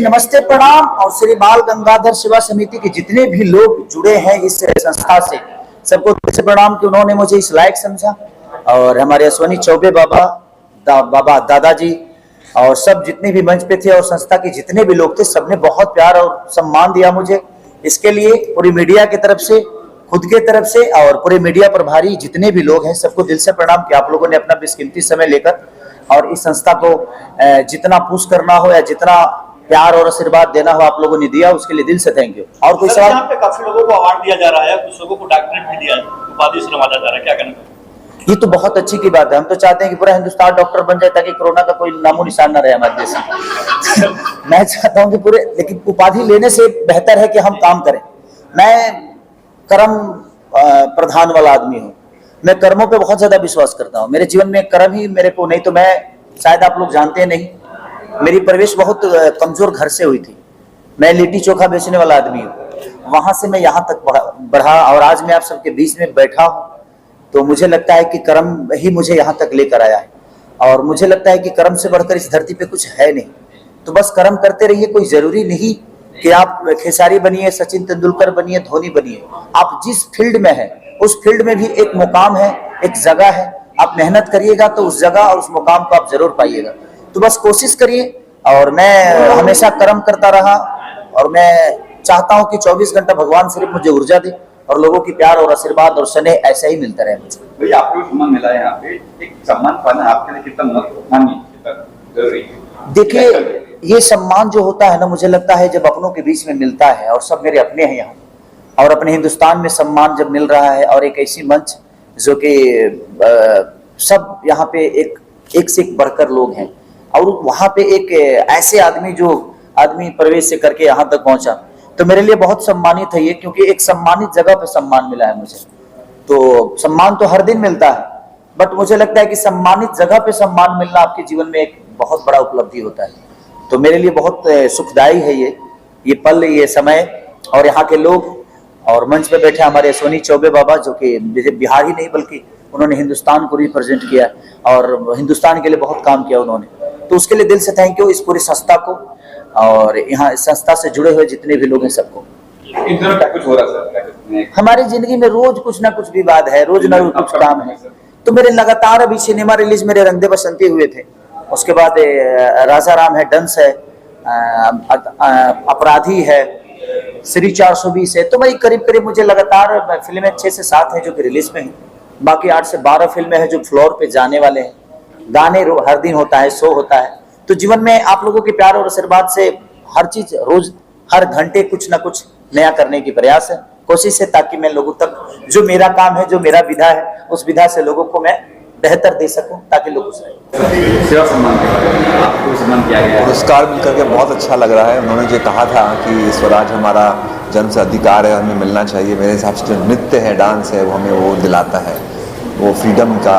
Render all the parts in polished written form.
नमस्ते प्रणाम। और श्री बाल गंगाधर सेवा समिति के जितने भी लोग जुड़े हैं इस संस्था से, सबको दिल से प्रणाम कि उन्होंने मुझे इस लायक समझा। और हमारे अश्वनी चौबे बाबा, बाबा दादाजी और सब जितने भी मंच पे थे और संस्था के जितने भी लोग थे, सबने बहुत प्यार और सम्मान दिया मुझे। इसके लिए पूरी मीडिया की तरफ से, खुद के तरफ से और पूरे मीडिया प्रभारी जितने भी लोग हैं, सबको दिल से प्रणाम कि आप लोगों ने अपना बेशकीमती समय लेकर और इस संस्था को जितना पुश करना हो या जितना प्यार और आशीर्वाद देना हो आप लोगों ने दिया, उसके लिए दिल से थैंक यू। और कोई सवाल? यहाँ पे काफी लोगों को अवार्ड दिया जा रहा है, कुछ लोगों को डॉक्टरेट भी दिया, उपाधि से नवाजा जा रहा है, क्या कहना? ये तो बहुत अच्छी की बात है। हम तो चाहते हैं कि पूरा हिंदुस्तान डॉक्टर बन जाए ताकि कोरोना का कोई नामो निशान न रहे हमारे देश में। मैं चाहता हूं कि पूरे, लेकिन उपाधि लेने से बेहतर है कि हम काम करें। मैं कर्म प्रधान वाला आदमी हूँ, मैं कर्मों पे बहुत ज्यादा विश्वास करता हूँ। मेरे जीवन में कर्म ही मेरे को, नहीं तो मैं, शायद आप लोग जानते हैं नहीं, मेरी परवरिश बहुत कमजोर घर से हुई थी। मैं लिट्टी चोखा बेचने वाला आदमी हूँ, वहां से मैं यहाँ तक बढ़ा और आज मैं आप सबके बीच में बैठा हूँ। तो मुझे लगता है कि कर्म ही मुझे यहाँ तक लेकर आया है और मुझे लगता है कि कर्म से बढ़कर इस धरती पे कुछ है नहीं। तो बस कर्म करते रहिए। कोई जरूरी नहीं कि आप खेसारी बनिए, सचिन तेंदुलकर बनिए, धोनी बनिए। आप जिस फील्ड में है उस फील्ड में भी एक मुकाम है, एक जगह है। आप मेहनत करिएगा तो उस जगह और उस मुकाम को आप जरूर पाइएगा। तो बस कोशिश करिए। और मैं हमेशा कर्म करता रहा और मैं चाहता हूं कि 24 घंटा भगवान सिर्फ मुझे ऊर्जा दे और लोगों की प्यार और आशीर्वाद और स्नेह ऐसा ही मिलता रहे मुझे। भैया आपको सम्मान मिला है यहाँ पे, एक सम्मान पाना आपके लिए कितना जरूरी है? देखिए, ये सम्मान जो होता है ना, मुझे लगता है जब अपनों के बीच में मिलता है, और सब मेरे अपने हैं यहाँ, और अपने हिंदुस्तान में सम्मान जब मिल रहा है और एक ऐसी मंच जो कि सब यहाँ पे एक से एक बढ़कर लोग हैं, और वहाँ पे एक ऐसे आदमी जो आदमी प्रवेश से करके यहाँ तक पहुंचा, तो मेरे लिए बहुत सम्मानित है ये, क्योंकि एक सम्मानित जगह पे सम्मान मिला है मुझे। तो सम्मान तो हर दिन मिलता है, बट मुझे लगता है कि सम्मानित जगह पे सम्मान मिलना आपके जीवन में एक बहुत बड़ा उपलब्धि होता है। तो मेरे लिए बहुत सुखदायी है ये पल, ये समय, और यहाँ के लोग और मंच पे बैठे हमारे अश्वनी चौबे बाबा, जो कि बिहार ही नहीं बल्कि उन्होंने हिंदुस्तान को रिप्रेजेंट किया और हिंदुस्तान के लिए बहुत काम किया उन्होंने। तो उसके लिए दिल से थैंक यू इस पूरी संस्था को और यहाँ इस संस्था से जुड़े हुए जितने भी लोग हैं सबको। इन दिनों क्या कुछ हो रहा सर? हमारी जिंदगी में रोज कुछ ना कुछ विवाद है, रोज ना कुछ काम है। तो मेरे लगातार अभी सिनेमा रिलीज मेरे रंग दे बसंती हुए थे, उसके बाद राजा राम है, डंस है, अपराधी है, श्री 420 है। तो भाई करीब करीब मुझे लगातार फिल्में 6 से 7 हैं जो कि रिलीज में हैं। बाकी 8 से 12 फिल्में हैं जो फ्लोर पे जाने वाले हैं। गाने हर दिन होता है, शो होता है। तो जीवन में आप लोगों के प्यार और आशीर्वाद से हर चीज, रोज हर घंटे कुछ ना कुछ नया करने की प्रयास है, कोशिश है, ताकि मैं लोगों तक जो मेरा काम है, जो मेरा विधा है, उस विधा से लोगों को मैं बेहतर दे सकूं ताकि लोग खुश रहें। सेवा सम्मान के बारे में आपको सम्मान किया गया, पुरस्कार मिलकर के बहुत अच्छा लग रहा है। उन्होंने जो कहा था कि स्वराज हमारा जन्म से अधिकार है, हमें मिलना चाहिए, मेरे हिसाब से जो नृत्य है, डांस है, वो हमें वो दिलाता है, वो फ्रीडम का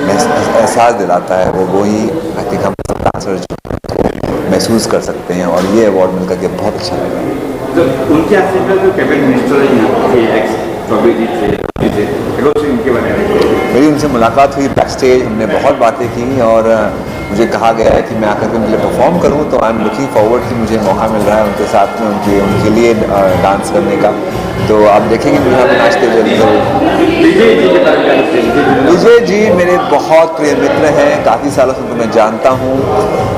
एहसास दिलाता है। वो ही आई थिंक हम सब डांसर महसूस कर सकते हैं और ये अवार्ड मिलकर के बहुत अच्छा लगा। तो उनके आशीर्वाद जो कैबिनेट मिनिस्टर है यहाँ के एक्स चौबे जी थे, इनके बारे में मेरी उनसे मुलाकात हुई बैक स्टेज, हमने बहुत बातें की और मुझे कहा गया है कि मैं आकर के उनके लिए परफॉर्म करूं। तो आई एम लुकिंग फॉरवर्ड कि मुझे मौका मिल रहा है उनके साथ में उनके लिए डांस करने का। तो आप देखेंगे मुझे यहाँ पर नाचते हुए। विजय जी मेरे बहुत प्रिय मित्र हैं, काफ़ी सालों से उनको मैं जानता हूँ।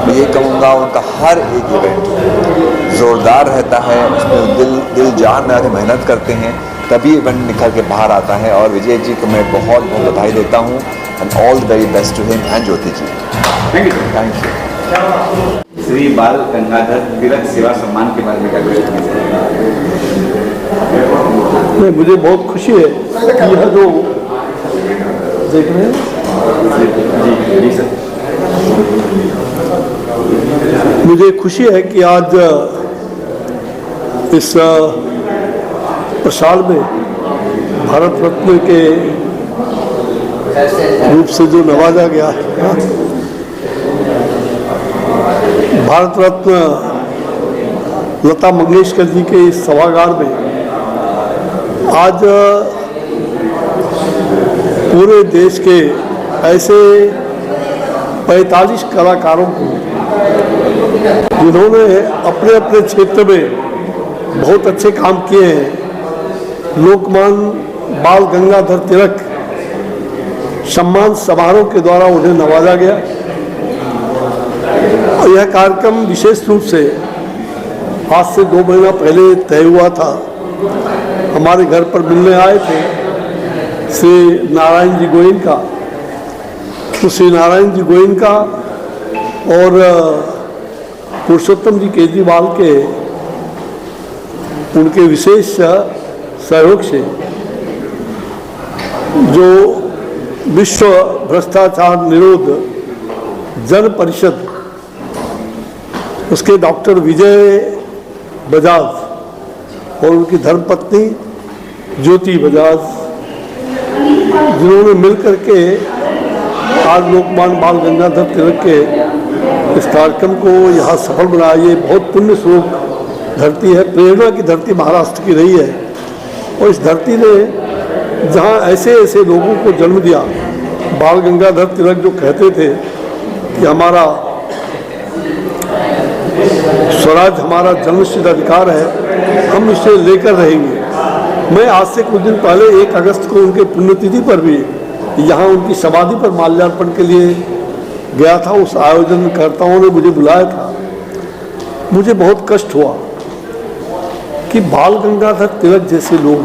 मैं ये कहूँगा उनका हर एक इवेंट ज़ोरदार रहता है, उसमें दिल जान लगा के मेहनत करते हैं, तभी इवेंट निकल के बाहर आता है। और विजय जी को मैं बहुत बहुत बधाई देता हूँ and all the very best to him and Jyoti ji. Thank you. Shri Bal Gangadhar तिलक सेवा सम्मान के बारे में क्या नहीं, मुझे बहुत खुशी है कि यह जो देख रहे हैं जी सर, मुझे खुशी है कि आज इस साल में भारत रत्न के रूप से जो नवाजा गया है, भारत रत्न लता मंगेशकर जी के इस सभागार में आज पूरे देश के ऐसे 45 कलाकारों को जिन्होंने अपने अपने क्षेत्र में बहुत अच्छे काम किए हैं। लोकमान्य बाल गंगाधर तिलक सम्मान समारोह के द्वारा उन्हें नवाजा गया और यह कार्यक्रम विशेष रूप से आज से 2 महीना पहले तय हुआ था। हमारे घर पर मिलने आए थे श्री नारायण जी गोयनका, तो श्री नारायण जी गोयनका और पुरुषोत्तम जी केजरीवाल के उनके विशेष सहयोग से जो विश्व भ्रष्टाचार निरोध जन परिषद, उसके डॉक्टर विजय बजाज और उनकी धर्मपत्नी ज्योति बजाज, जिन्होंने मिलकर के आज लोकमान्य बाल गंगाधर तिलक के इस कार्यक्रम को यहाँ सफल बनाया। ये बहुत पुण्य स्वरूप धरती है, प्रेरणा की धरती महाराष्ट्र की रही है और इस धरती ने जहाँ ऐसे ऐसे लोगों को जन्म दिया। बाल गंगाधर तिलक जो कहते थे कि हमारा स्वराज हमारा जन्मसिद्ध अधिकार है, हम इसे लेकर रहेंगे। मैं आज से कुछ दिन पहले 1 अगस्त को उनके पुण्यतिथि पर भी यहाँ उनकी समाधि पर माल्यार्पण के लिए गया था। उस आयोजनकर्ताओं ने मुझे बुलाया था। मुझे बहुत कष्ट हुआ कि बाल गंगाधर तिलक जैसे लोग,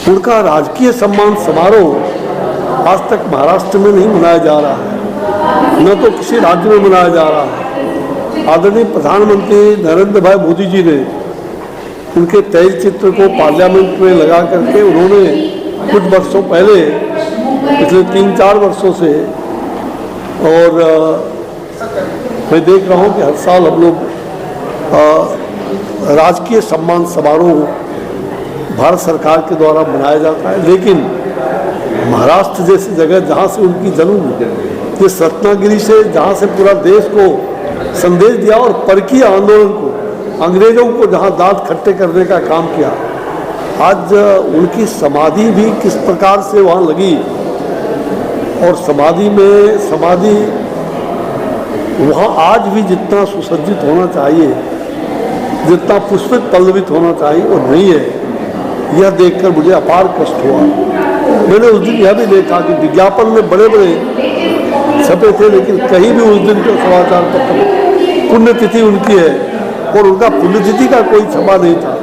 उनका राजकीय सम्मान समारोह आज तक महाराष्ट्र में नहीं मनाया जा रहा है, न तो किसी राज्य में मनाया जा रहा है। आदरणीय प्रधानमंत्री नरेंद्र भाई मोदी जी ने उनके तैल चित्र को पार्लियामेंट में लगा करके उन्होंने कुछ वर्षों पहले, पिछले 3-4 वर्षों से, और मैं देख रहा हूँ कि हर साल हम लोग राजकीय सम्मान समारोह भारत सरकार के द्वारा मनाया जाता है। लेकिन महाराष्ट्र जैसी जगह जहाँ से उनकी जन्म हुई, जिस रत्नागिरी से जहाँ से पूरा देश को संदेश दिया और परकीय आंदोलन को, अंग्रेजों को जहाँ दांत खट्टे करने का काम किया, आज उनकी समाधि भी किस प्रकार से वहाँ लगी और समाधि वहाँ आज भी जितना सुसज्जित होना चाहिए, जितना पुष्पित पल्लवित होना चाहिए वो नहीं है। यह देखकर मुझे अपार कष्ट हुआ। मैंने उस दिन यह भी देखा कि विज्ञापन में बड़े बड़े छपे थे, लेकिन कहीं भी उस दिन के समाचार पत्र में पुण्यतिथि उनकी है और उनका पुण्यतिथि का कोई छपा नहीं था।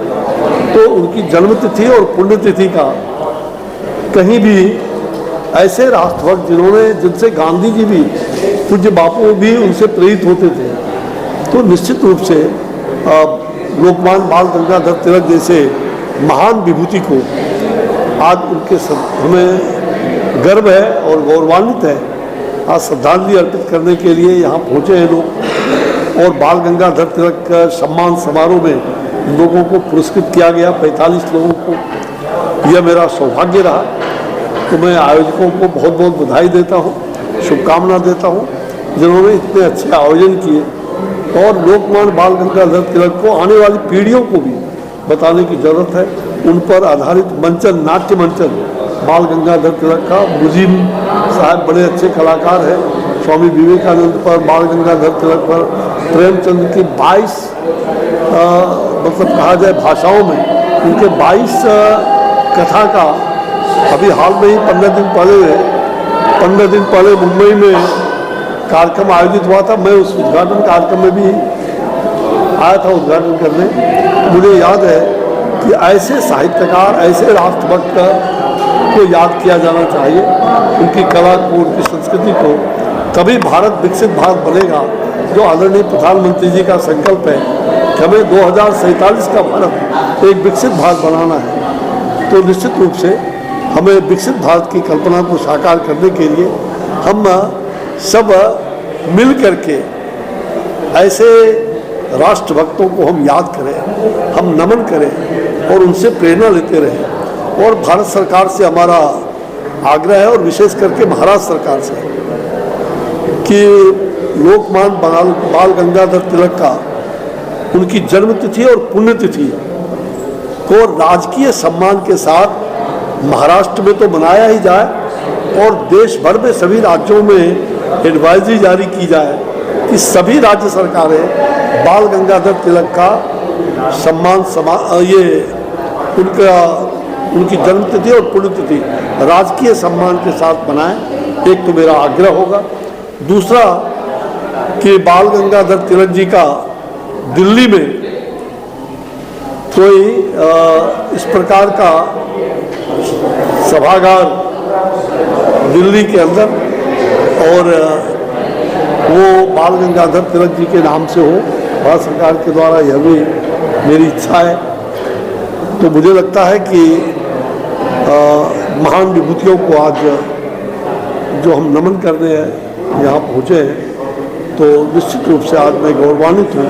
तो उनकी जन्मतिथि और पुण्यतिथि का कहीं भी ऐसे राष्ट्रभक्त जिनसे गांधी जी भी, पूज्य बापू भी उनसे प्रेरित होते थे, तो निश्चित रूप से लोकमान्य बाल गंगाधर तिलक जैसे महान विभूति को आज उनके हमें गर्व है और गौरवान्वित है। आज श्रद्धांजलि अर्पित करने के लिए यहाँ पहुँचे हैं लोग और बाल गंगाधर तिलक सम्मान समारोह में लोगों को पुरस्कृत किया गया, 45 लोगों को। यह मेरा सौभाग्य रहा। तो मैं आयोजकों को बहुत बहुत बधाई देता हूँ, शुभकामना देता हूँ, जिन्होंने इतने अच्छे आयोजन किए। और लोकमान्य बाल गंगाधर तिलक को आने वाली पीढ़ियों को भी बताने की जरूरत है। उन पर आधारित मंचन, नाट्य मंचन बाल गंगाधर तिलक का, मुजीब साहब बड़े अच्छे कलाकार हैं। स्वामी विवेकानंद पर, बाल गंगाधर तिलक पर, प्रेमचंद की 22 मतलब कहा जाए भाषाओं में उनके 22 कथा का अभी हाल में ही 15 दिन पहले मुंबई में कार्यक्रम आयोजित हुआ था। मैं उस उद्घाटन कार्यक्रम में भी आया था उद्घाटन करने। मुझे याद है कि ऐसे साहित्यकार, ऐसे राष्ट्रभक्त को याद किया जाना चाहिए, उनकी कला को, उनकी संस्कृति को। तभी भारत विकसित भारत बनेगा, जो आदरणीय प्रधानमंत्री जी का संकल्प है कि हमें 2047 का भारत एक विकसित भारत बनाना है। तो निश्चित रूप से हमें विकसित भारत की कल्पना को साकार करने के लिए हम सब मिल करके ऐसे राष्ट्रभक्तों को हम याद करें, हम नमन करें और उनसे प्रेरणा लेते रहें। और भारत सरकार से हमारा आग्रह है, और विशेष करके महाराष्ट्र सरकार से, कि लोकमान्य बाल गंगाधर तिलक का, उनकी जन्मतिथि और पुण्यतिथि को राजकीय सम्मान के साथ महाराष्ट्र में तो मनाया ही जाए और देश भर में सभी राज्यों में एडवाइजरी जारी की जाए कि कि सभी राज्य सरकारें बाल गंगाधर तिलक का सम्मान ये उनकी जन्मतिथि और पुण्यतिथि राजकीय सम्मान के साथ मनाएं। एक तो मेरा आग्रह होगा। दूसरा कि बाल गंगाधर तिलक जी का दिल्ली में कोई इस प्रकार का सभागार दिल्ली के अंदर और वो बाल गंगाधर तिलक जी के नाम से हो, भारत सरकार के द्वारा यह भी मेरी इच्छा है। तो मुझे लगता है कि महान विभूतियों को आज जो हम नमन करने यहाँ पहुँचे हैं, तो निश्चित रूप से आज मैं गौरवान्वित हूँ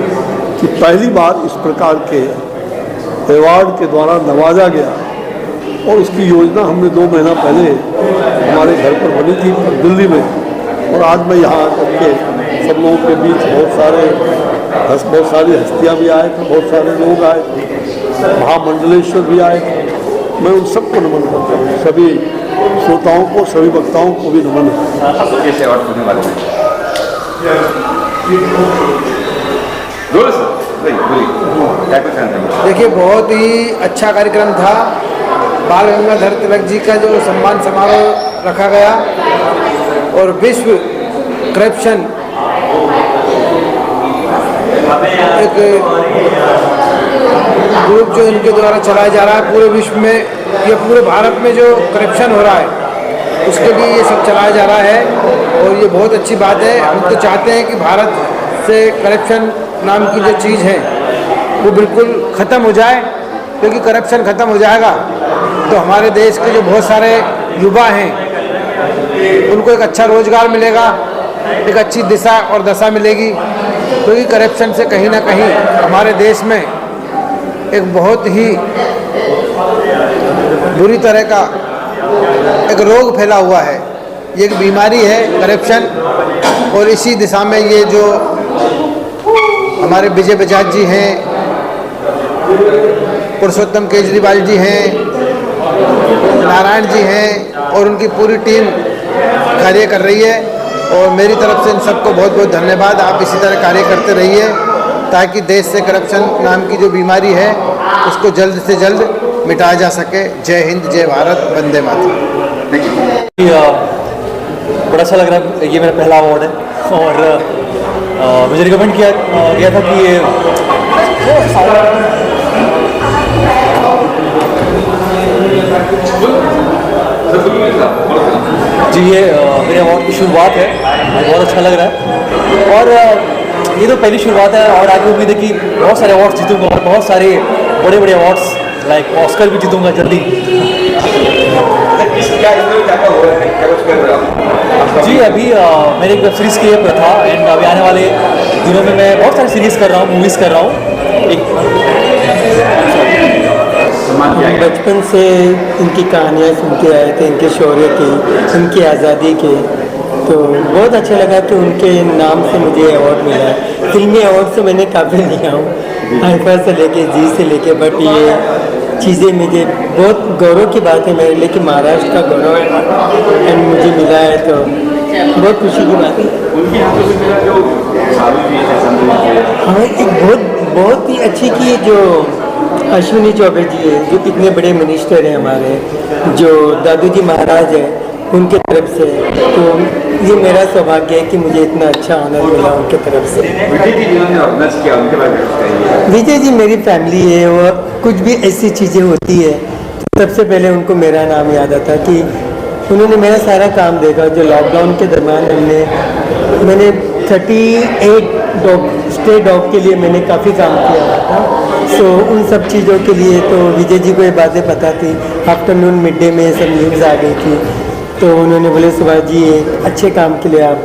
कि पहली बार इस प्रकार के अवार्ड के द्वारा नवाजा गया। और इसकी योजना हमने 2 महीना पहले हमारे घर पर बनी थी दिल्ली में, और आज मैं यहाँ आकर के सब लोगों के बीच बहुत सारी हस्तियाँ भी आए थे, बहुत सारे लोग आए थे, महामंडलेश्वर भी आए थे। मैं उन सबको नमन करता हूँ, सभी श्रोताओं को, सभी वक्ताओं को भी नमन है। कैसे अवार्ड होने वाले हैं? देखिए, बहुत ही अच्छा कार्यक्रम था। बाल गंगाधर तिलक जी का जो सम्मान समारोह रखा गया और विश्व करप्शन एक ग्रुप जो इनके द्वारा चलाया जा रहा है पूरे विश्व में, या पूरे भारत में जो करप्शन हो रहा है उसके लिए ये सब चलाया जा रहा है। और ये बहुत अच्छी बात है। हम तो चाहते हैं कि भारत से करप्शन नाम की जो चीज़ है वो बिल्कुल ख़त्म हो जाए, क्योंकि करप्शन ख़त्म हो जाएगा तो हमारे देश के जो बहुत सारे युवा हैं उनको एक अच्छा रोजगार मिलेगा, एक अच्छी दिशा और दशा मिलेगी। क्योंकि करप्शन से कहीं ना कहीं हमारे देश में एक बहुत ही बुरी तरह का एक रोग फैला हुआ है। ये एक बीमारी है करप्शन, और इसी दिशा में ये जो हमारे विजय बजाज जी हैं, पुरुषोत्तम केजरीवाल जी हैं, नारायण जी हैं और उनकी पूरी टीम कार्य कर रही है। और मेरी तरफ से इन सबको बहुत बहुत धन्यवाद। आप इसी तरह कार्य करते रहिए ताकि देश से करप्शन नाम की जो बीमारी है उसको जल्द से जल्द मिटाया जा सके। जय हिंद, जय भारत, वंदे मातरम। बड़ा अच्छा लग रहा है, ये मेरा पहला अवार्ड है और मुझे रिकमेंड किया गया था कि ये जी ये मेरे अवार्ड की शुरुआत है, मुझे बहुत अच्छा लग रहा है। और ये तो पहली शुरुआत है और आगे उम्मीद है कि बहुत सारे अवार्ड्स जीतूंगा और बहुत सारे बड़े बड़े अवार्ड्स लाइक ऑस्कर भी जीतूंगा जल्दी। जी अभी मैंने एक वेब सीरीज़ की था एंड अभी आने वाले दिनों में मैं बहुत सारी सीरीज़ कर रहा हूँ, मूवीज़ कर रहा हूँ। बचपन से इनकी कहानियाँ सुनते आए थे, इनके शौर्य की, इनकी आज़ादी के, तो बहुत अच्छा लगा कि उनके नाम से मुझे अवार्ड मिला है। फिल्मी अवार्ड से मैंने काफ़ी लिया हूँ, आईफा से लेके जी से लेके, बट ये चीज़ें मुझे बहुत गौरव की बात है मेरे लिए कि महाराष्ट्र का गौरव है एंड मुझे मिला है, तो बहुत खुशी की बात है। हाँ, एक बहुत ही अच्छी की जो अश्विनी चौबे जी है, जो कितने बड़े मिनिस्टर हैं हमारे, जो दादू जी महाराज हैं उनके तरफ से, तो ये मेरा सौभाग्य है कि मुझे इतना अच्छा ऑनर मिला उनके तरफ से। विजय जी मेरी फैमिली है और कुछ भी ऐसी चीज़ें होती है तो सबसे पहले उनको मेरा नाम याद आता कि उन्होंने मेरा सारा काम देखा। जो लॉकडाउन के दरमियान मैंने 38 स्टे डॉग के लिए मैंने काफ़ी काम किया था, सो उन सब चीज़ों के लिए तो विजय जी को ये बातें पता थी। आफ्टरनून मिड डे में सब न्यूज़ आ गई थी, तो उन्होंने बोले सुभाष जी अच्छे काम के लिए आप,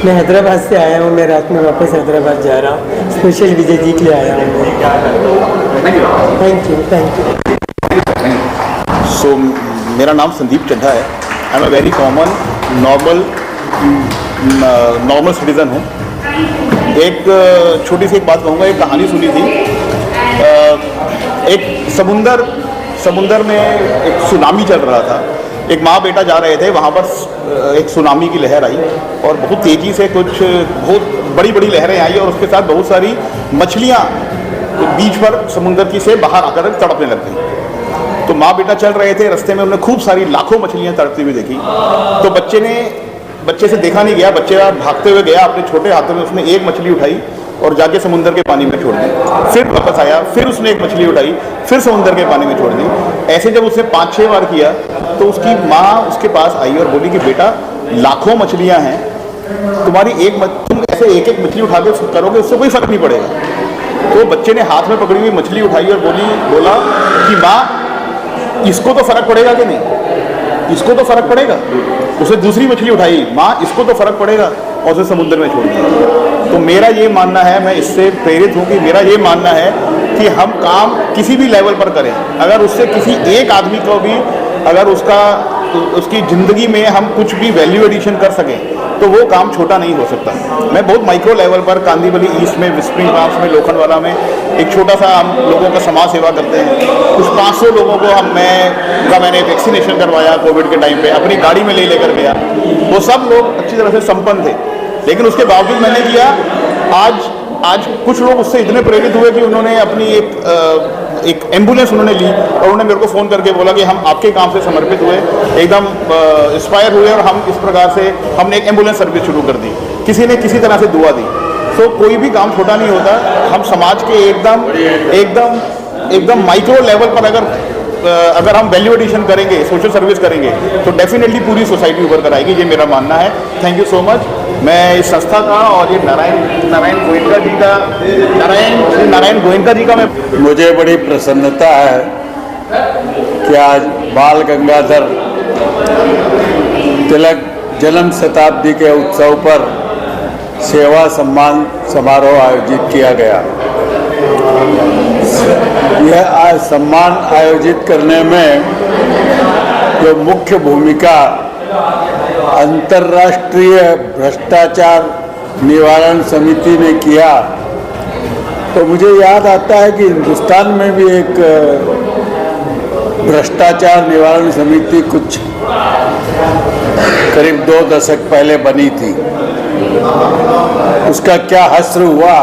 मैं हैदराबाद से आया हूँ, मैं रात में वापस हैदराबाद जा रहा हूँ, स्पेशल विजय जी के लिए आया हूँ। Thank you. सो मेरा नाम संदीप चड्ढा है। I am a very common normal citizen हूँ। एक छोटी सी एक बात कहूँगा, एक कहानी सुनी थी। एक समुंदर में एक सुनामी चल रहा था एक माँ बेटा जा रहे थे, वहाँ पर एक सुनामी की लहर आई और बहुत तेज़ी से कुछ बहुत बड़ी बड़ी लहरें आई और उसके साथ बहुत सारी मछलियाँ बीच पर समुद्र की से बाहर आकर तड़पने लग गई। तो माँ बेटा चल रहे थे, रास्ते में उन्होंने खूब सारी लाखों मछलियाँ तड़पती हुई देखी। तो बच्चे से देखा नहीं गया, बच्चे भागते हुए गया, अपने छोटे हाथों में उसने एक मछली उठाई और जाके समुद्र के पानी में छोड़ दी। फिर वापस आया, फिर उसने एक मछली उठाई, फिर समुद्र के पानी में छोड़ दी। ऐसे जब उसने 5-6 बार किया तो उसकी माँ उसके पास आई और बोली कि बेटा, लाखों मछलियाँ हैं, तुम ऐसे एक एक मछली उठा के करोगे, उससे कोई फर्क नहीं पड़ेगा। तो बच्चे ने हाथ में पकड़ी हुई मछली उठाई और बोला कि माँ, इसको तो फर्क पड़ेगा कि नहीं, इसको तो फर्क पड़ेगा। उसने दूसरी मछली उठाई, माँ इसको तो फर्क पड़ेगा, और उसे समुद्र में छोड़ दिया। तो मेरा ये मानना है, मैं इससे प्रेरित हूँ कि मेरा ये मानना है कि हम काम किसी भी लेवल पर करें, अगर उससे किसी एक आदमी को भी अगर उसकी ज़िंदगी में हम कुछ भी वैल्यू एडिशन कर सकें तो वो काम छोटा नहीं हो सकता। मैं बहुत माइक्रो लेवल पर कांदीवली ईस्ट में, विस्परिंग फार्म्स में, लोखंडवाला में एक छोटा सा हम लोगों का समाज सेवा करते हैं। कुछ 500 लोगों को मैंने वैक्सीनेशन करवाया कोविड के टाइम पे, अपनी गाड़ी में लेकर गया। वो सब लोग अच्छी तरह से संपन्न थे, लेकिन उसके बावजूद मैंने किया। आज कुछ लोग उससे इतने प्रेरित हुए कि उन्होंने अपनी एक एम्बुलेंस उन्होंने ली और उन्होंने मेरे को फ़ोन करके बोला कि हम आपके काम से समर्पित हुए, एकदम इंस्पायर हुए और हम इस प्रकार से हमने एक एम्बुलेंस सर्विस शुरू कर दी। किसी ने किसी तरह से दुआ दी। तो कोई भी काम छोटा नहीं होता। हम समाज के एकदम माइक्रो लेवल पर अगर हम वैल्यू एडिशन करेंगे, सोशल सर्विस करेंगे, तो डेफिनेटली पूरी सोसाइटी उभर कर आएगी। ये मेरा मानना है। Thank you so much. मैं इस संस्था का और ये नारायण गोयनका जी का मुझे बड़ी प्रसन्नता है कि आज बाल गंगाधर तिलक जन्म शताब्दी के उत्सव पर सेवा सम्मान समारोह आयोजित किया गया। यह आज सम्मान आयोजित करने में जो मुख्य भूमिका अंतर्राष्ट्रीय भ्रष्टाचार निवारण समिति ने किया, तो मुझे याद आता है कि हिंदुस्तान में भी एक भ्रष्टाचार निवारण समिति कुछ करीब 2 दशक पहले बनी थी। उसका क्या हश्र हुआ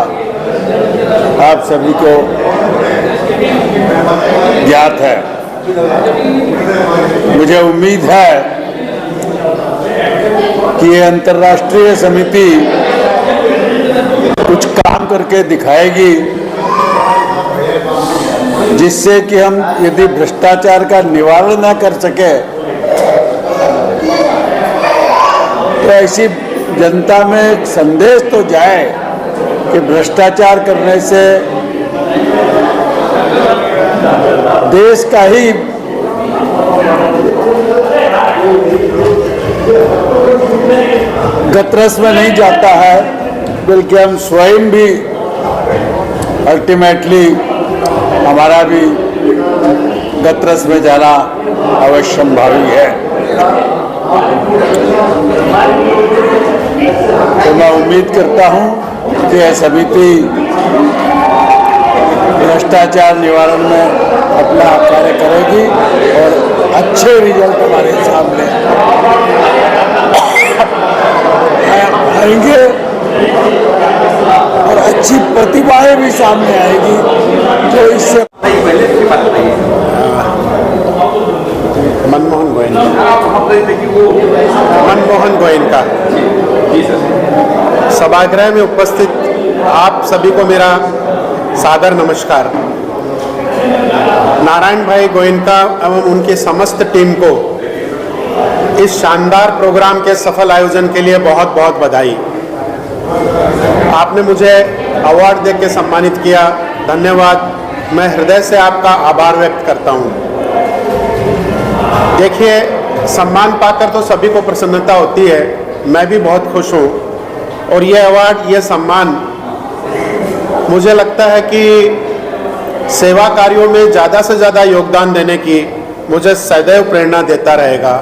आप सभी को ज्ञात है। मुझे उम्मीद है कि ये अंतर्राष्ट्रीय समिति कुछ काम करके दिखाएगी, जिससे कि हम यदि भ्रष्टाचार का निवारण ना कर सके तो ऐसी जनता में एक संदेश तो जाए कि भ्रष्टाचार करने से देश का ही गतरस में नहीं जाता है, बल्कि हम स्वयं भी अल्टीमेटली हमारा भी गतरस में जाना अवश्यंभावी है। तो मैं उम्मीद करता हूँ कि यह समिति भ्रष्टाचार निवारण में अपना कार्य करेगी और अच्छे रिजल्ट हमारे सामने आएंगे और अच्छी प्रतिभाएं भी सामने आएगी जो इससे मनमोहन गोयनका सभागृह में उपस्थित आप सभी को मेरा सादर नमस्कार। नारायण भाई गोयनका एवं उनकी समस्त टीम को इस शानदार प्रोग्राम के सफल आयोजन के लिए बहुत बहुत बधाई। आपने मुझे अवार्ड देकर सम्मानित किया, धन्यवाद। मैं हृदय से आपका आभार व्यक्त करता हूं। देखिए, सम्मान पाकर तो सभी को प्रसन्नता होती है, मैं भी बहुत खुश हूं। और ये अवार्ड, ये सम्मान मुझे लगता है कि सेवा कार्यों में ज़्यादा से ज़्यादा योगदान देने की मुझे सदैव प्रेरणा देता रहेगा।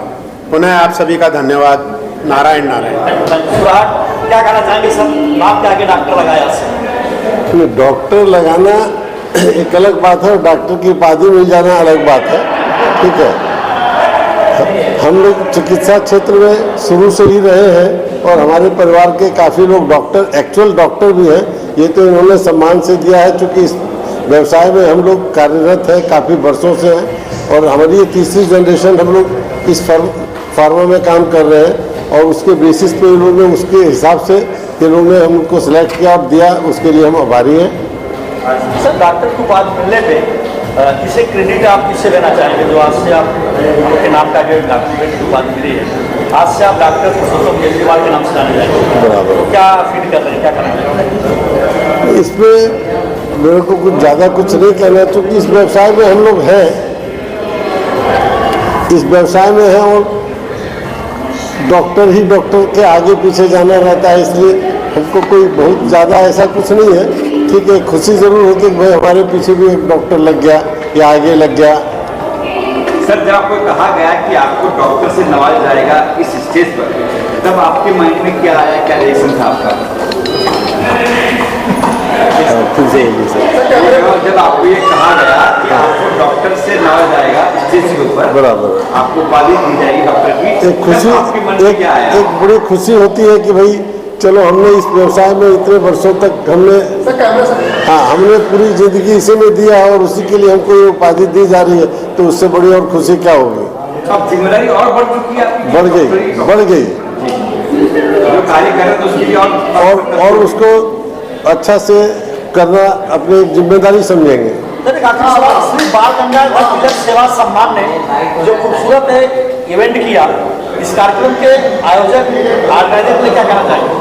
पुनः आप सभी का धन्यवाद। नारायण नारायण। क्या कहना चाहेंगे सर? बाप के आगे डॉक्टर लगाया। डॉक्टर लगाना एक अलग बात है और डॉक्टर की उपाधि मिल जाना अलग बात है। ठीक है, हम लोग चिकित्सा क्षेत्र में शुरू से ही रहे हैं और हमारे परिवार के काफ़ी लोग डॉक्टर, एक्चुअल डॉक्टर भी हैं। ये तो इन्होंने सम्मान से दिया है, क्योंकि इस व्यवसाय में हम लोग कार्यरत हैं काफ़ी वर्षों से हैं और हमारी ये तीसरी जनरेशन हम लोग इस फार्मा में काम कर रहे हैं और उसके बेसिस पे इन्होंने उसके हिसाब से इन्होंने हमको सिलेक्ट किया और दिया, उसके लिए हम आभारी हैं। सर, डॉक्टर की बात मिलने पे किसे क्रेडिट आप किससे लेना चाहेंगे, जो आज से आप आपके नाम का जो डॉक्टरेट की बात मिली है, आज से आप डॉक्टर पुरुषोत्तम केजरीवाल के नाम से जाने जाएंगे, बराबर। तो क्या फील कर रहे हैं, क्या करना चाहेंगे? इसमें मेरे को कुछ ज़्यादा कुछ नहीं कहना, क्योंकि इस व्यवसाय में हम लोग हैं, इस व्यवसाय में हैं और डॉक्टर ही डॉक्टर के आगे पीछे जाना रहता है, इसलिए हमको कोई बहुत ज़्यादा ऐसा कुछ नहीं है। ठीक है, खुशी ज़रूर होती है कि भाई हमारे पीछे भी एक डॉक्टर लग गया या आगे लग गया। सर, जब आपको कहा गया कि आपको डॉक्टर से नवाजा जाएगा इस स्टेज पर, तब आपके माइंड में क्या आया, क्या रिएक्शन था आपका? जब आपको ये कहा गया कि आपको डॉक्टर से नवाजा जाएगा स्टेज के ऊपर, बराबर, आपको उपाधि दी जाएगी डॉक्टर की, एक खुशी, आपके मन में क्या आया? एक बड़ी खुशी होती है कि भाई चलो हमने इस व्यवसाय में इतने वर्षों तक हमने पूरी जिंदगी इसी में दिया है और उसी के लिए हमको ये उपाधि दी जा रही है, तो उससे बड़ी और खुशी क्या होगी। अब जिम्मेदारी और बढ़ चुकी है आपकी, बढ़ गई जो कार्य कर रहे हैं तो उसके लिए और उसको अच्छा से करना अपनी जिम्मेदारी समझेंगे। श्री बाल गंगाधर तिलक सेवा सम्मान ने जो खूबसूरत इवेंट किया, इस कार्यक्रम के आयोजक ऑर्गेनाइजर ने क्या कहना चाहेंगे?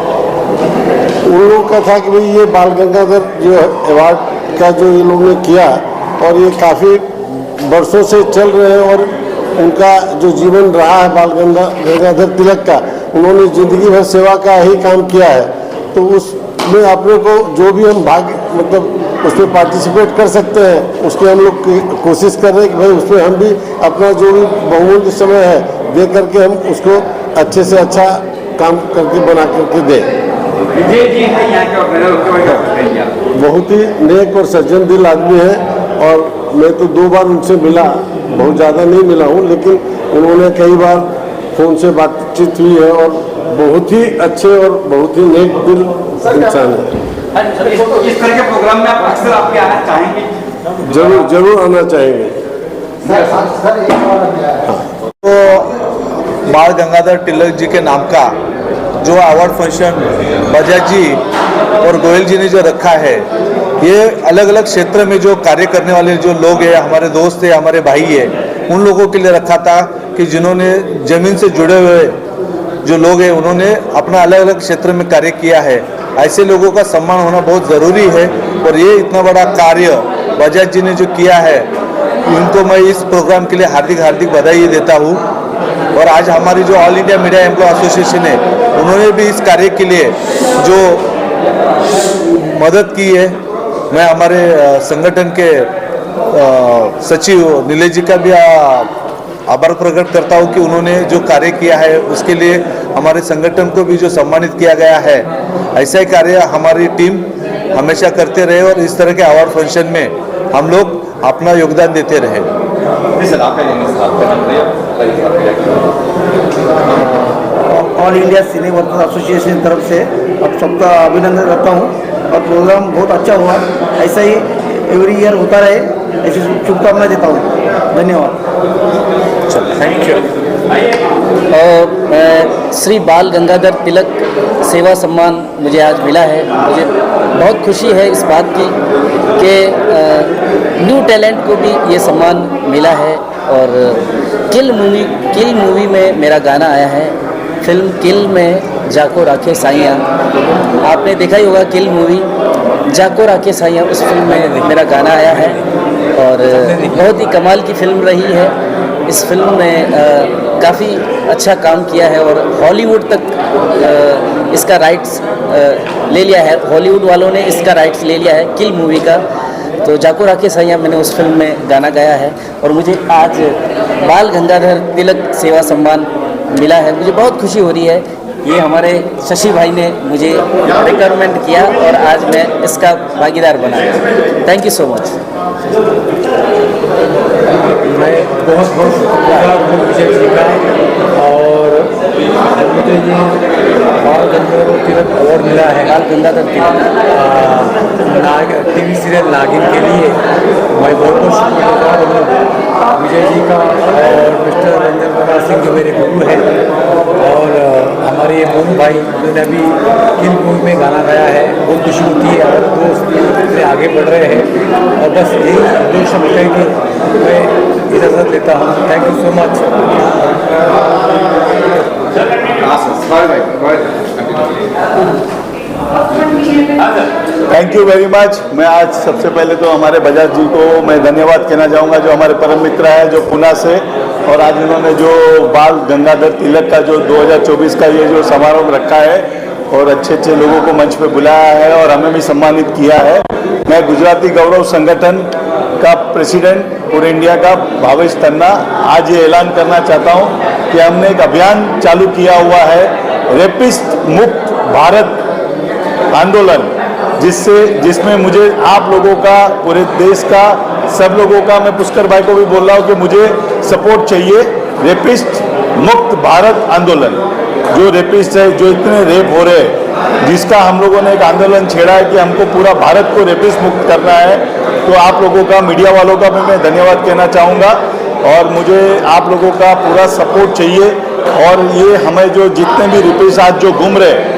उन लोगों का था कि भाई ये बाल गंगाधर जो अवार्ड का जो इन लोगों ने किया और ये काफ़ी वर्षों से चल रहे हैं और उनका जो जीवन रहा है बाल गंगाधर तिलक का, उन्होंने ज़िंदगी भर सेवा का ही काम किया है, तो उसमें अपने को जो भी हम भाग मतलब उसमें पार्टिसिपेट कर सकते हैं, उसकी हम लोग कोशिश कर रहे हैं कि भाई उसमें हम भी अपना जो भी बहुमूल्य समय है दे करके हम उसको अच्छे से अच्छा काम करके बना करके दें। विजय जी है यहाँ के ऑर्गेनाइजर, बहुत ही नेक और सज्जन दिल आदमी है और मैं तो 2 बार उनसे मिला, बहुत ज़्यादा नहीं मिला हूँ, लेकिन उन्होंने कई बार फ़ोन से बातचीत हुई है और बहुत ही अच्छे और बहुत ही नेक दिल इंसान है। इस तरह के प्रोग्राम में आप अक्सर आपके आना चाहेंगे? जरूर आना चाहेंगे। तो बाल गंगाधर तिलक जी के नाम का जो अवार्ड फंक्शन बजाज जी और गोयल जी ने जो रखा है, ये अलग अलग क्षेत्र में जो कार्य करने वाले जो लोग हैं, हमारे दोस्त हैं, हमारे भाई हैं, उन लोगों के लिए रखा था कि जिन्होंने ज़मीन से जुड़े हुए जो लोग हैं, उन्होंने अपना अलग अलग क्षेत्र में कार्य किया है। ऐसे लोगों का सम्मान होना बहुत ज़रूरी है और ये इतना बड़ा कार्य बजाज जी ने जो किया है, इनको मैं इस प्रोग्राम के लिए हार्दिक बधाई देता हूँ। और आज हमारी जो all India media employ association है, उन्होंने भी इस कार्य के लिए जो मदद की है, मैं हमारे संगठन के सचिव नीलेश जी का भी आभार प्रकट करता हूं कि उन्होंने जो कार्य किया है उसके लिए हमारे संगठन को भी जो सम्मानित किया गया है। ऐसा ही कार्य हमारी टीम हमेशा करते रहे और इस तरह के अवार्ड फंक्शन में हम लोग अपना योगदान देते रहे। ऑल इंडिया सिने वर्कर्स एसोसिएशन तरफ से अब सबका अभिनंदन करता हूँ और प्रोग्राम बहुत अच्छा हुआ, ऐसा ही एवरी ईयर होता रहे, ऐसी शुभकामनाएं देता हूँ। धन्यवाद। Thank you. श्री बाल गंगाधर तिलक सेवा सम्मान मुझे आज मिला है। मुझे बहुत खुशी है इस बात की कि न्यू टैलेंट को भी ये सम्मान मिला है। और किल मूवी में मेरा गाना आया है। फिल्म किल में जाको राखे साइयाँ, आपने देखा ही होगा किल मूवी, जाको राखे साइयाँ, उस फिल्म में मेरा गाना आया है और बहुत ही कमाल की फिल्म रही है। इस फिल्म में काफ़ी अच्छा काम किया है और हॉलीवुड तक इसका राइट्स ले लिया है, हॉलीवुड वालों ने इसका राइट्स ले लिया है किल मूवी का। तो जाको राखे साइयाँ मैंने उस फिल्म में गाना गाया है और मुझे आज बाल गंगाधर तिलक सेवा सम्मान मिला है। मुझे बहुत खुशी हो रही है। ये हमारे शशि भाई ने मुझे रिकमेंड किया और आज मैं इसका भागीदार बना। Thank you so much. मैं बहुत बहुत शुक्रगुजार हूँ विजय जी का। और मुझे ये बाल गंगाधर तिलक अवार्ड मिला है, बाल गंगाधर तिलक टीवी सीरियल नागिन के लिए मैं बहुत बहुत शुक्रगुजार हूँ विजय जी का और मिस्टर रंजन कुमार सिंह जो मेरे गुरु हैं, और हमारे मोहन भाई जिन्होंने अभी किल मूवी में गाना गाया है, बहुत खुशी होती है और दोस्त इतने आगे बढ़ रहे हैं। और बस यही दो शब्द कह के मैं इजाज़त लेता हूँ। Thank you so much. Thank you very much. मैं आज सबसे पहले तो हमारे बजाज जी को मैं धन्यवाद कहना चाहूँगा, जो हमारे परम मित्र हैं, जो पुणे से, और आज इन्होंने जो बाल गंगाधर तिलक का जो 2024 का ये जो समारोह रखा है और अच्छे अच्छे लोगों को मंच पे बुलाया है और हमें भी सम्मानित किया है। मैं गुजराती गौरव संगठन का प्रेसिडेंट पूरे इंडिया का भावेश तन्ना आज ये ऐलान करना चाहता हूँ कि हमने एक अभियान चालू किया हुआ है, रेपिस्ट मुक्त भारत आंदोलन, जिसमें मुझे आप लोगों का, पूरे देश का, सब लोगों का, मैं पुष्कर भाई को भी बोल रहा हूँ कि मुझे सपोर्ट चाहिए। रेपिस्ट मुक्त भारत आंदोलन, जो रेपिस्ट है, जो इतने रेप हो रहे हैं, जिसका हम लोगों ने एक आंदोलन छेड़ा है कि हमको पूरा भारत को रेपिस्ट मुक्त करना है। तो आप लोगों का, मीडिया वालों का भी मैं धन्यवाद कहना चाहूँगा और मुझे आप लोगों का पूरा सपोर्ट चाहिए। और ये हमें जो जितने भी रेपिस्ट आज जो घूम रहे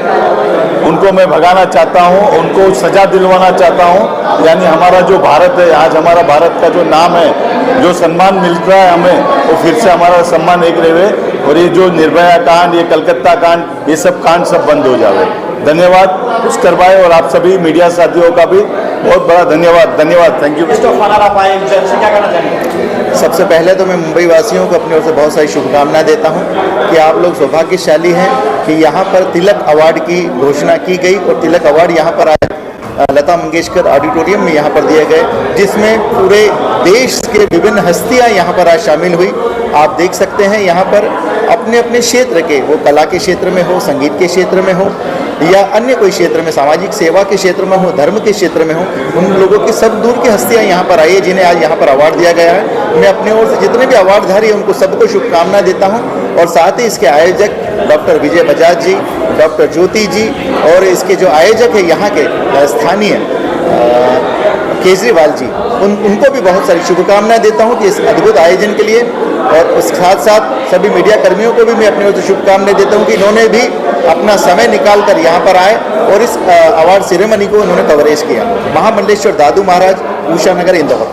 उनको मैं भगाना चाहता हूँ, उनको सजा दिलवाना चाहता हूँ। यानी हमारा जो भारत है, आज हमारा भारत का जो नाम है, जो सम्मान मिल रहा है हमें, वो फिर से हमारा सम्मान एक रहे। और ये जो निर्भया कांड, ये कलकत्ता कांड, ये सब कांड सब बंद हो जावे। धन्यवाद पुष्कर भाई और आप सभी मीडिया साथियों का भी बहुत बड़ा धन्यवाद। Thank you. क्या कहना चाहेंगे? सबसे पहले तो मैं मुंबई वासियों को अपनी ओर से बहुत सारी शुभकामनाएं देता हूं कि आप लोग सौभाग्यशाली हैं कि यहां पर तिलक अवार्ड की घोषणा की गई और तिलक अवार्ड यहां पर आज लता मंगेशकर ऑडिटोरियम में यहाँ पर दिए गए, जिसमें पूरे देश के विभिन्न हस्तियाँ यहाँ पर आज शामिल हुई। आप देख सकते हैं यहाँ पर अपने अपने क्षेत्र के, वो कला के क्षेत्र में हो, संगीत के क्षेत्र में हो या अन्य कोई क्षेत्र में, सामाजिक सेवा के क्षेत्र में हो, धर्म के क्षेत्र में हो, उन लोगों की सब दूर की हस्तियाँ यहाँ पर आई है जिन्हें आज यहाँ पर अवार्ड दिया गया है। मैं अपनी ओर से जितने भी अवार्डधारी हैं उनको सबको शुभकामनाएं देता हूँ और साथ ही इसके आयोजक डॉक्टर विजय बजाज जी, डॉक्टर ज्योति जी और इसके जो आयोजक है यहाँ के स्थानीय केजरीवाल जी, उनको भी बहुत सारी शुभकामनाएं देता हूं कि इस अद्भुत आयोजन के लिए। और उसके साथ साथ सभी मीडिया कर्मियों को भी मैं अपनी ओर से शुभकामनाएं देता हूं कि इन्होंने भी अपना समय निकाल कर यहाँ पर आए और इस अवार्ड सेरेमनी को इन्होंने कवरेज किया। महामंडलेश्वर दादू महाराज, उषा नगर, इंदौर।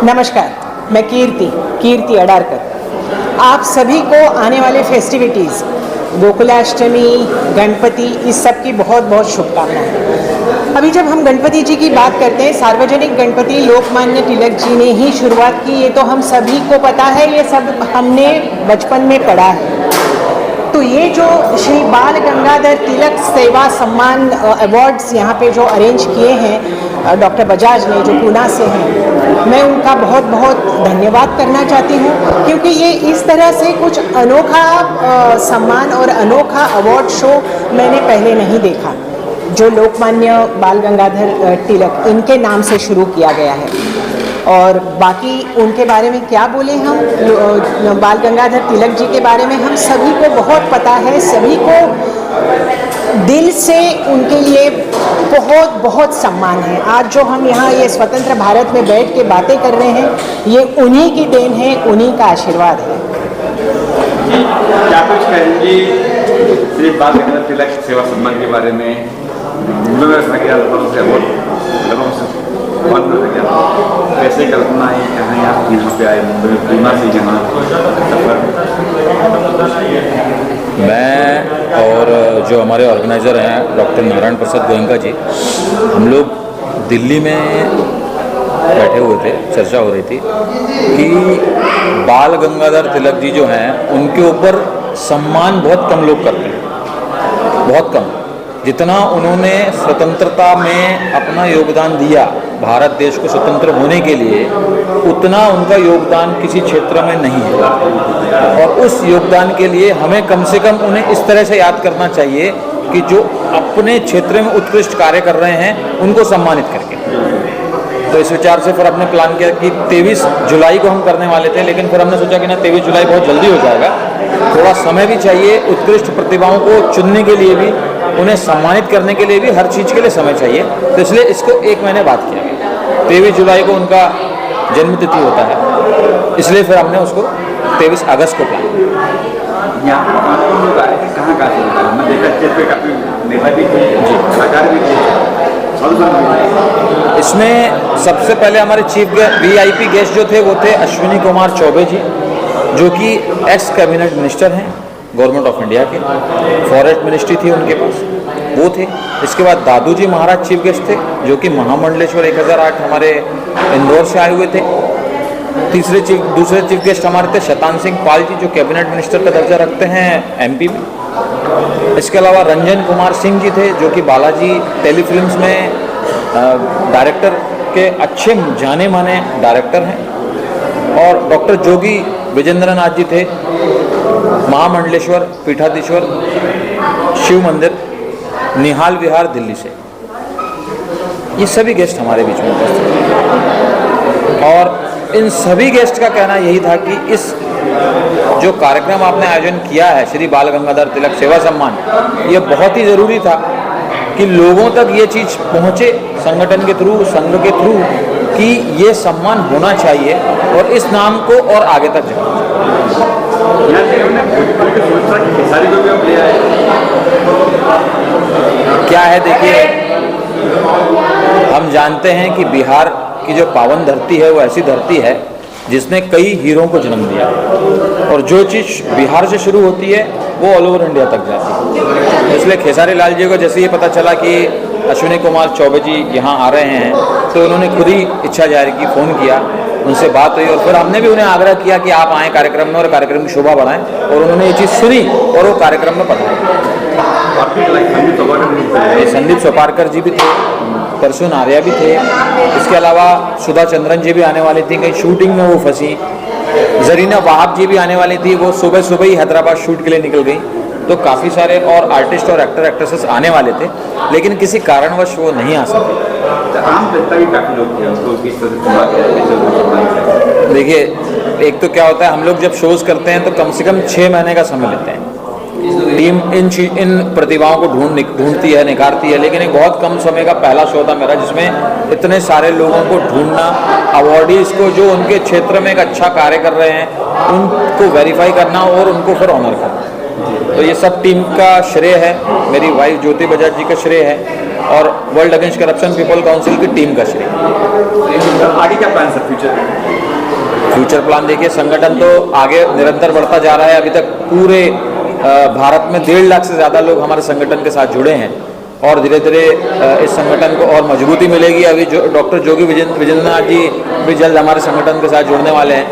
नमस्कार, मैं कीर्ति अडारकर। आप सभी को आने वाले फेस्टिविटीज़, गोकुलाष्टमी, गणपति, इस सब की बहुत बहुत शुभकामनाएं। अभी जब हम गणपति जी की बात करते हैं, सार्वजनिक गणपति लोकमान्य तिलक जी ने ही शुरुआत की, ये तो हम सभी को पता है, ये सब हमने बचपन में पढ़ा है। तो ये जो श्री बाल गंगाधर तिलक सेवा सम्मान अवार्ड्स यहाँ पे जो अरेंज किए हैं डॉक्टर बजाज ने, जो पूना से हैं, मैं उनका बहुत बहुत धन्यवाद करना चाहती हूँ, क्योंकि ये इस तरह से कुछ अनोखा सम्मान और अनोखा अवार्ड शो मैंने पहले नहीं देखा, जो लोकमान्य बाल गंगाधर तिलक इनके नाम से शुरू किया गया है। और बाकी उनके बारे में क्या बोले हम, बाल गंगाधर तिलक जी के बारे में हम सभी को बहुत पता है, सभी को दिल से उनके लिए बहुत बहुत सम्मान है। आज जो हम यहाँ ये स्वतंत्र भारत में बैठ के बातें कर रहे हैं, ये उन्हीं की देन है, उन्हीं का आशीर्वाद है। क्या कुछ कहेंगी सिर्फ बाल गंगाधर तिलक सेवा सम्मान के बारे में? कैसे कल्पना है, कहाँ यहाँ पे आए, मुंबई पूना से यहाँ सफर? मैं और जो हमारे ऑर्गेनाइज़र हैं डॉक्टर नारायण प्रसाद गोयंका जी, हम लोग दिल्ली में बैठे हुए थे, चर्चा हो रही थी कि बाल गंगाधर तिलक जी जो हैं उनके ऊपर सम्मान बहुत कम लोग करते हैं, बहुत कम। जितना उन्होंने स्वतंत्रता में अपना योगदान दिया, भारत देश को स्वतंत्र होने के लिए, उतना उनका योगदान किसी क्षेत्र में नहीं है। और उस योगदान के लिए हमें कम से कम उन्हें इस तरह से याद करना चाहिए कि जो अपने क्षेत्र में उत्कृष्ट कार्य कर रहे हैं उनको सम्मानित करके। तो इस विचार से फिर हमने प्लान किया कि 23 जुलाई को हम करने वाले थे, लेकिन फिर हमने सोचा कि ना 23 जुलाई बहुत जल्दी हो जाएगा, थोड़ा समय भी चाहिए, उत्कृष्ट प्रतिभाओं को चुनने के लिए भी, उन्हें सम्मानित करने के लिए भी, हर चीज़ के लिए समय चाहिए। तो इसलिए इसको 1 महीने बाद किया गया। 23 जुलाई को उनका जन्मतिथि होता है, इसलिए फिर हमने उसको 23 अगस्त को प्लान किया। यहाँ पर कौन लोग आए थे, कहाँ से होता है? मैं देखा स्टेज पे काफ़ी नेता भी थे, कलाकार भी थे, इसमें सबसे पहले हमारे चीफ VIP गेस्ट जो थे वो थे अश्विनी कुमार चौबे जी, जो कि एक्स कैबिनेट मिनिस्टर हैं गवर्नमेंट ऑफ इंडिया के, फॉरेस्ट मिनिस्ट्री थी उनके पास, वो थे। इसके बाद दादू जी महाराज चीफ गेस्ट थे, जो कि महामंडलेश्वर 1008 हमारे इंदौर से आए हुए थे। दूसरे चीफ गेस्ट हमारे थे शतान सिंह पाल जी, जो कैबिनेट मिनिस्टर का दर्जा रखते हैं MP में। इसके अलावा रंजन कुमार सिंह जी थे, जो कि बालाजी टेलीफिल्म्स में डायरेक्टर के अच्छे जाने माने डायरेक्टर हैं। और डॉक्टर जोगी विजेंद्र नाथ जी थे, महामंडलेश्वर पीठाधीश्वर शिव मंदिर निहाल विहार दिल्ली से। ये सभी गेस्ट हमारे बीच में उपस्थित थे और इन सभी गेस्ट का कहना यही था कि इस जो कार्यक्रम आपने आयोजन किया है श्री बाल गंगाधर तिलक सेवा सम्मान, ये बहुत ही ज़रूरी था कि लोगों तक ये चीज़ पहुँचे संगठन के थ्रू, संघ के थ्रू, कि ये सम्मान होना चाहिए और इस नाम को और आगे तक जाना क्या है। देखिए, हम जानते हैं कि बिहार की जो पावन धरती है वो ऐसी धरती है जिसने कई हीरों को जन्म दिया, और जो चीज़ बिहार से शुरू होती है वो ऑल ओवर इंडिया तक जाती है। इसलिए खेसारी लाल जी को जैसे ये पता चला कि अश्विनी कुमार चौबे जी यहाँ आ रहे हैं, तो उन्होंने खुद ही इच्छा जाहिर की, फ़ोन किया, उनसे बात हुई, और फिर हमने भी उन्हें आग्रह किया कि आप आएँ कार्यक्रम में और कार्यक्रम की शोभा बढ़ाएं, और उन्होंने ये चीज़ सुनी और वो कार्यक्रम में पधारे। संदीप सोपारकर जी भी थे, परसू नारिया भी थे, इसके अलावा सुधा चंद्रन जी भी आने वाली थी, कहीं शूटिंग में वो फंसी, जरीना वाहब जी भी आने वाली थी, वो सुबह ही हैदराबाद शूट के लिए निकल गई। तो काफ़ी सारे और आर्टिस्ट और एक्टर एक्ट्रेसेस आने वाले थे, लेकिन किसी कारणवश वो नहीं आ सके। आम जनता भी काफ़ी लोग थे, उनको किस तरह से? देखिए, एक तो क्या होता है, हम लोग जब शोज़ करते हैं तो कम से कम 6 महीने का समय लेते हैं। टीम इन प्रतिभाओं को ढूंढती है, निखारती है, लेकिन एक बहुत कम समय का पहला शो था मेरा, जिसमें इतने सारे लोगों को ढूंढना, अवॉर्डीज़ को जो उनके क्षेत्र में एक अच्छा कार्य कर रहे हैं उनको वेरीफाई करना और उनको फिर ऑनर करना। तो ये सब टीम का श्रेय है, मेरी वाइफ ज्योति बजाज जी का श्रेय है, और world against corruption people council की टीम का श्रेय। आगे क्या प्लान सर फ्यूचर प्लान? देखिए, संगठन तो आगे निरंतर बढ़ता जा रहा है। अभी तक पूरे भारत में 1.5 लाख से ज़्यादा लोग हमारे संगठन के साथ जुड़े हैं, और धीरे धीरे इस संगठन को और मजबूती मिलेगी। अभी जो डॉक्टर जोगी विजेंद्र नाथ जी भी जल्द हमारे संगठन के साथ जुड़ने वाले हैं,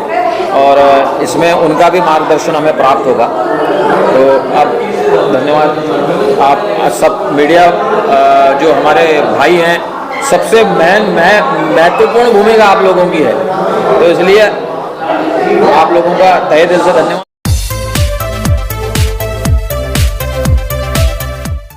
और इसमें उनका भी मार्गदर्शन हमें प्राप्त होगा। तो अब धन्यवाद, आप सब मीडिया जो हमारे भाई हैं, सबसे महत्वपूर्ण भूमिका आप लोगों की है, तो इसलिए आप लोगों का तहे दिल से धन्यवाद।